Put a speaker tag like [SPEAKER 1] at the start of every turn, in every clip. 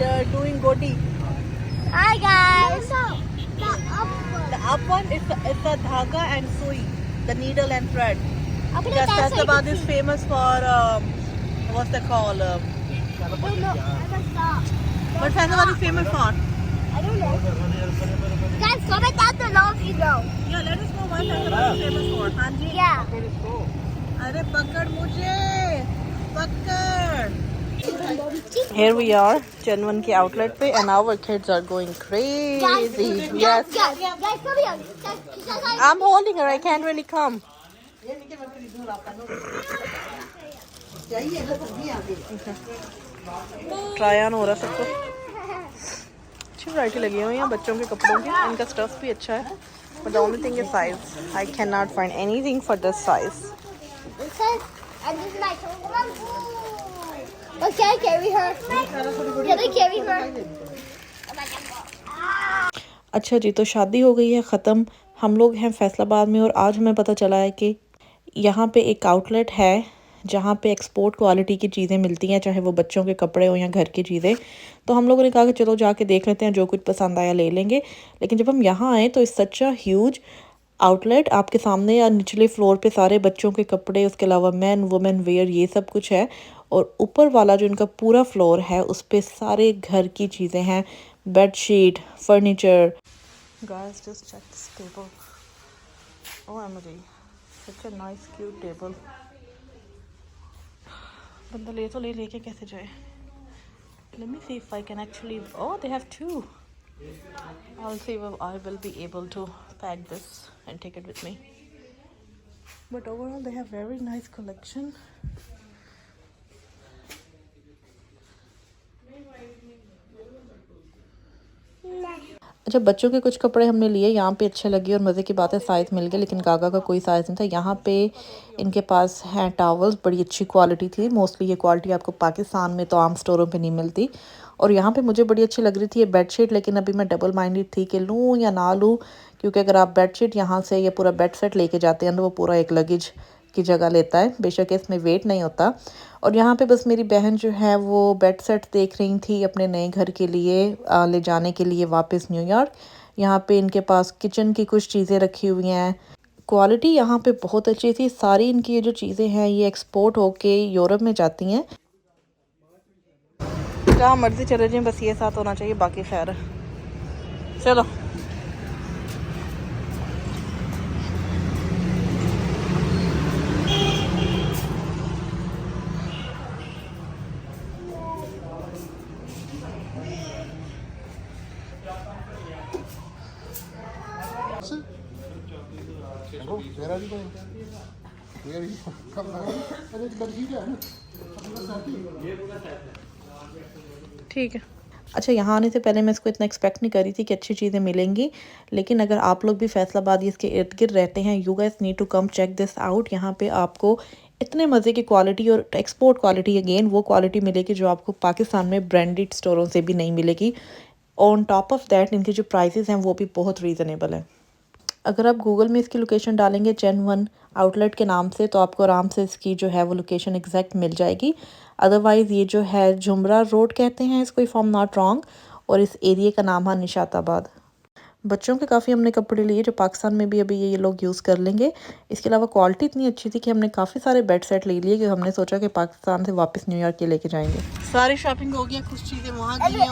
[SPEAKER 1] and doing goti.
[SPEAKER 2] Hi guys.
[SPEAKER 1] The up one is a dhaga and sui, the needle and thread.
[SPEAKER 2] अपने
[SPEAKER 1] Because
[SPEAKER 2] पैसे
[SPEAKER 1] Faisalabad is famous for what's that called?
[SPEAKER 2] I don't know. I don't know.
[SPEAKER 1] What Faisalabad is famous for?
[SPEAKER 2] I don't know. Guys, comment down below if you know.
[SPEAKER 1] Yeah, let us know what Faisalabad is famous for. हाँ जी.
[SPEAKER 2] Yeah.
[SPEAKER 1] अरे पकड़ मुझे, पकड़. Here we are, Chenwan की outlet पे, and our kids are going crazy. Yes.
[SPEAKER 2] Guys, come here. Guys,
[SPEAKER 1] I'm holding her. I can't really come. Try on हो रहा सब कुछ. अच्छी वैरायटी लगी हुई है बच्चों के कपड़ों की. इनका स्टफ भी अच्छा है. But the only thing is size. I cannot find anything for this size.
[SPEAKER 2] this is, and this is my toy. Oh, can I carry her? Can I carry her? Oh my God.
[SPEAKER 3] अच्छा जी, तो शादी हो गई है ख़त्म. हम लोग हैं फैसलाबाद में और आज हमें पता चला है कि यहाँ पे एक आउटलेट है जहाँ पे एक्सपोर्ट क्वालिटी की चीज़ें मिलती हैं, चाहे वो बच्चों के कपड़े हो या घर की चीज़ें. तो हम लोगों ने कहा कि चलो जाके देख लेते हैं, जो कुछ पसंद आया ले लेंगे. लेकिन जब हम यहाँ आए तो इस सच अ ह्यूज आउटलेट आपके सामने, या निचले फ्लोर पे सारे बच्चों के कपड़े, उसके अलावा मैन वुमेन वेयर, ये सब कुछ है. और ऊपर वाला जो इनका पूरा फ्लोर है उस पे सारे घर की चीज़ें हैं, bedsheet, furniture. Guys, just check this table. OMG, such a nice cute table. बंदा ले तो लेके कैसे जाए? Let me see if I can actually. Oh, they have two. I'll see if I will be able to pack this and take it with me. But overall, they have very nice collection. अच्छा, बच्चों के कुछ कपड़े हमने लिए, यहाँ पे अच्छे लगे और मज़े की बात है साइज़ मिल गया, लेकिन गागा का कोई साइज़ नहीं था. यहाँ पे इनके पास हैं टॉवल्स, बड़ी अच्छी क्वालिटी थी. मोस्टली ये क्वालिटी आपको पाकिस्तान में तो आम स्टोरों पे नहीं मिलती. और यहाँ पे मुझे बड़ी अच्छी लग रही थी ये बेडशीट, लेकिन अभी मैं डबल माइंडेड थी कि लूँ या ना लूँ, क्योंकि अगर आप बेडशीट यहाँ से ये पूरा बेड सेट लेके जाते हैं तो वो पूरा एक लगेज की जगह लेता है. बेशक इसमें वेट नहीं होता. और यहाँ पे बस मेरी बहन जो है वो बेड सेट देख रही थी अपने नए घर के लिए ले जाने के लिए वापस न्यूयॉर्क. यहाँ पे इनके पास किचन की कुछ चीज़ें रखी हुई हैं. क्वालिटी यहाँ पे बहुत अच्छी थी. सारी इनकी ये जो चीज़ें हैं ये एक्सपोर्ट होके यूरोप में जाती हैं. जहाँ मर्जी चले जाएं, बस ये साथ होना चाहिए, बाकी खैर है. चलो ठीक है. अच्छा, यहाँ आने से पहले मैं इसको इतना एक्सपेक्ट नहीं करी थी कि अच्छी चीज़ें मिलेंगी, लेकिन अगर आप लोग भी फैसलाबाद इसके इर्द गिर्द रहते हैं, you guys need to come check this out. यहाँ पे आपको इतने मज़े की क्वालिटी और एक्सपोर्ट क्वालिटी, अगेन वो क्वालिटी मिलेगी जो आपको पाकिस्तान में ब्रांडेड स्टोरों से भी नहीं मिलेगी. ऑन टॉप ऑफ दैट इनके जो प्राइसेस हैं वो भी बहुत रीज़नेबल है. अगर आप गूगल में इसकी लोकेशन डालेंगे चेनवन आउटलेट के नाम से, तो आपको आराम से इसकी जो है वो लोकेशन एग्जैक्ट मिल जाएगी. अदरवाइज़ ये जो है जुमरा रोड कहते हैं इसको, if I am not wrong, और इस एरिया का नाम है निशाताबाद. बच्चों के काफ़ी हमने कपड़े लिए जो पाकिस्तान में भी अभी ये लोग यूज़ कर लेंगे. इसके अलावा क्वालिटी इतनी अच्छी थी कि हमने काफ़ी सारे बेड सेट ले लिए कि हमने सोचा कि पाकिस्तान से वापस न्यूयॉर्क के लेके जाएंगे. सारी शॉपिंग हो गई, कुछ चीज़ें वहाँ गई हैं.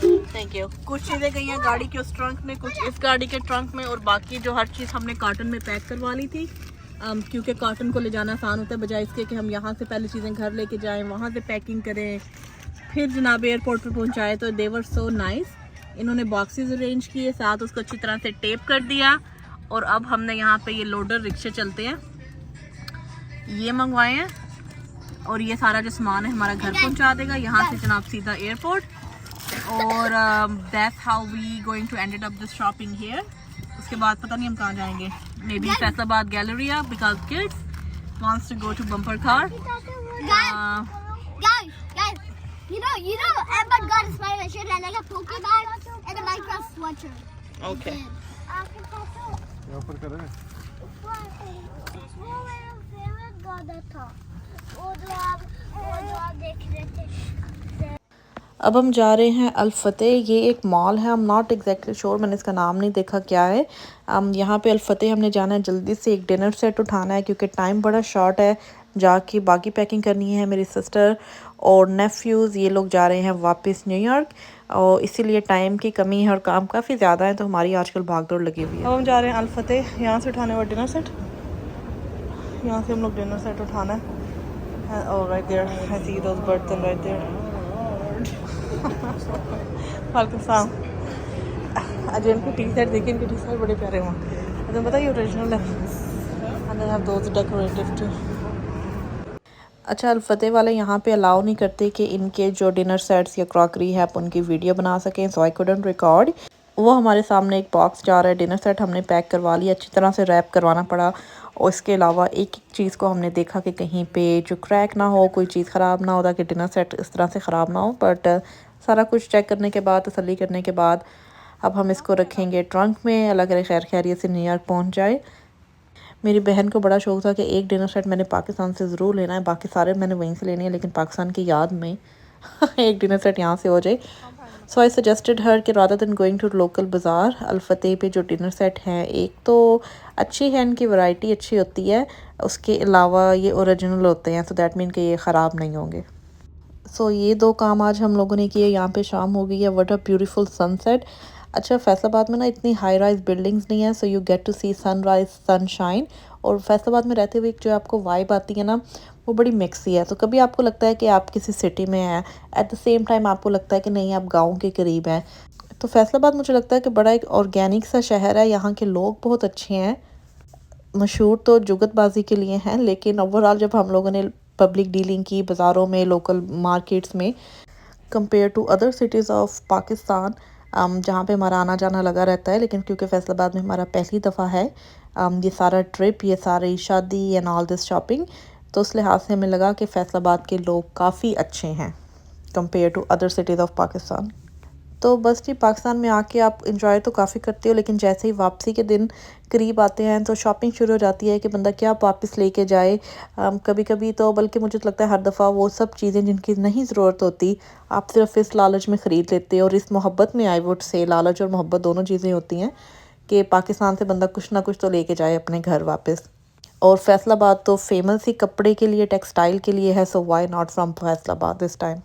[SPEAKER 3] Thank you. कुछ चीज़ें गई हैं गाड़ी के उस ट्रंक में, कुछ इस गाड़ी के ट्रंक में, और बाकी जो हर चीज़ हमने कार्टन में पैक करवा ली थी, क्योंकि कार्टन को ले जाना आसान होता है बजाय इसके कि हम यहाँ से पहले चीज़ें घर लेके जाएं, वहाँ से पैकिंग करें, फिर जनाब एयरपोर्ट पे पहुँचाए. तो दे वर सो नाइस. इन्होंने बॉक्सेस अरेंज किए, साथ उसको अच्छी तरह से टेप कर दिया. और अब हमने यहाँ पे ये लोडर रिक्शे चलते हैं, ये मंगवाए हैं, और ये सारा जो सामान है हमारा घर पहुँचा देगा यहाँ से जनाब सीधा एयरपोर्ट. और that's how we going to ended up this shopping here. उसके बाद पता नहीं हम कहाँ जाएंगे, maybe Faisalabad Galleria, because kids wants to go to bumper car.
[SPEAKER 2] You know, Ahmed got a spider shirt and like a Pokemon and a Minecraft sweatshirt.
[SPEAKER 1] Okay.
[SPEAKER 2] वो जो आप देख रहे थे।
[SPEAKER 3] अब हम जा रहे हैं अल फतेह। ये एक मॉल है, I'm नॉट एग्जैक्टली श्योर, मैंने इसका नाम नहीं देखा क्या है। यहाँ पे अल फतेह हमने जाना है, जल्दी से एक डिनर सेट उठाना है क्योंकि टाइम बड़ा शॉर्ट है। जाके बाकी पैकिंग करनी है। मेरी सिस्टर और नेफ्यूज़ ये लोग जा रहे हैं वापस न्यूयॉर्क, और इसीलिए टाइम की कमी है और काम काफ़ी ज़्यादा है, तो हमारी आजकल भागदौड़ लगी हुई है।
[SPEAKER 1] अब हम जा रहे हैं अल फतेह, यहाँ से उठाने वाला डिनर सेट। यहाँ से हम लोग डिनर सेट उठाना है। और राइट देयर आई सी दोस बर्तन राइट देयर। वालेकुम सलाम। अजय इनके टी शर्ट देखिए, इनके टी शर्ट बड़े प्यारे हुए। अजय पता ये ओरिजिनल है। And I have those decorative too.
[SPEAKER 3] अच्छा, अल फतेह वाले यहाँ पे अलाउ नहीं करते कि इनके जो डिनर सेट्स या क्रॉकरी है आप उनकी वीडियो बना सकें, सो आई कुडंट रिकॉर्ड। वो हमारे सामने एक बॉक्स जा रहा है, डिनर सेट हमने पैक करवा लिया, अच्छी तरह से रैप करवाना पड़ा। और इसके अलावा एक एक चीज़ को हमने देखा कि कहीं पे जो क्रैक ना हो, कोई चीज़ ख़राब ना हो, ताकि डिनर सेट इस तरह से ख़राब ना हो। बट सारा कुछ चेक करने के बाद, तसल्ली करने के बाद, अब हम इसको रखेंगे ट्रंक में, अल्लाह करे खैर खैरियत से न्यूयॉर्क पहुँच जाए। मेरी बहन को बड़ा शौक था कि एक डिनर सेट मैंने पाकिस्तान से ज़रूर लेना है, बाकी सारे मैंने वहीं से लेने हैं, लेकिन पाकिस्तान की याद में एक डिनर सेट यहाँ से हो जाए। सो आई suggested her that rather than going to local bazaar, Al फतेह पे जो डिनर सेट हैं, एक तो अच्छी है, इनकी वैरायटी अच्छी होती है, उसके अलावा ये ओरिजिनल होते हैं, सो दैट मीन कि ये ख़राब नहीं होंगे। सो ये दो काम आज हम लोगों ने किए। यहाँ पे शाम हो गई है। What a beautiful sunset. अच्छा, फैसलाबाद में ना इतनी हाई राइज बिल्डिंग्स नहीं है, so you get to see sunrise sunshine. और फैसलाबाद में रहते हुए जो आपको वाइब आती है ना, वो बड़ी मिक्सी है। तो कभी आपको लगता है कि आप किसी सिटी में हैं, एट द सेम टाइम आपको लगता है कि नहीं, आप गाँव के करीब हैं। तो फैसलाबाद मुझे लगता है कि बड़ा एक ऑर्गेनिक सा शहर है। यहाँ के लोग बहुत अच्छे हैं। मशहूर तो जुगतबाजी के लिए हैं, लेकिन ओवरऑल जब हम लोगों ने पब्लिक डीलिंग की बाज़ारों में, लोकल मार्केट्स में, compare to other cities of Pakistan, जहाँ पे हमारा आना जाना लगा रहता है, लेकिन क्योंकि फैसलाबाद में हमारा पहली दफ़ा है ये सारा ट्रिप, ये सारी शादी एंड ऑल दिस शॉपिंग, तो उस लिहाज से हमें लगा कि फैसलाबाद के लोग काफ़ी अच्छे हैं compare to other cities of Pakistan. तो बस जी, पाकिस्तान में आके आप इंजॉय तो काफ़ी करते हो, लेकिन जैसे ही वापसी के दिन करीब आते हैं तो शॉपिंग शुरू हो जाती है कि बंदा क्या वापस लेके जाए। कभी कभी तो बल्कि मुझे तो लगता है हर दफ़ा वो सब चीज़ें जिनकी नहीं ज़रूरत होती, आप सिर्फ इस लालच में ख़रीद लेते हो। और इस मोहब्बत में, आई वुड से, लालच और मोहब्बत दोनों चीज़ें होती हैं कि पाकिस्तान से बंदा कुछ ना कुछ तो लेके जाए अपने घर वापस। और फैसलाबाद तो फेमस ही कपड़े के लिए, टेक्सटाइल के लिए है, so why not from Faisalabad this time.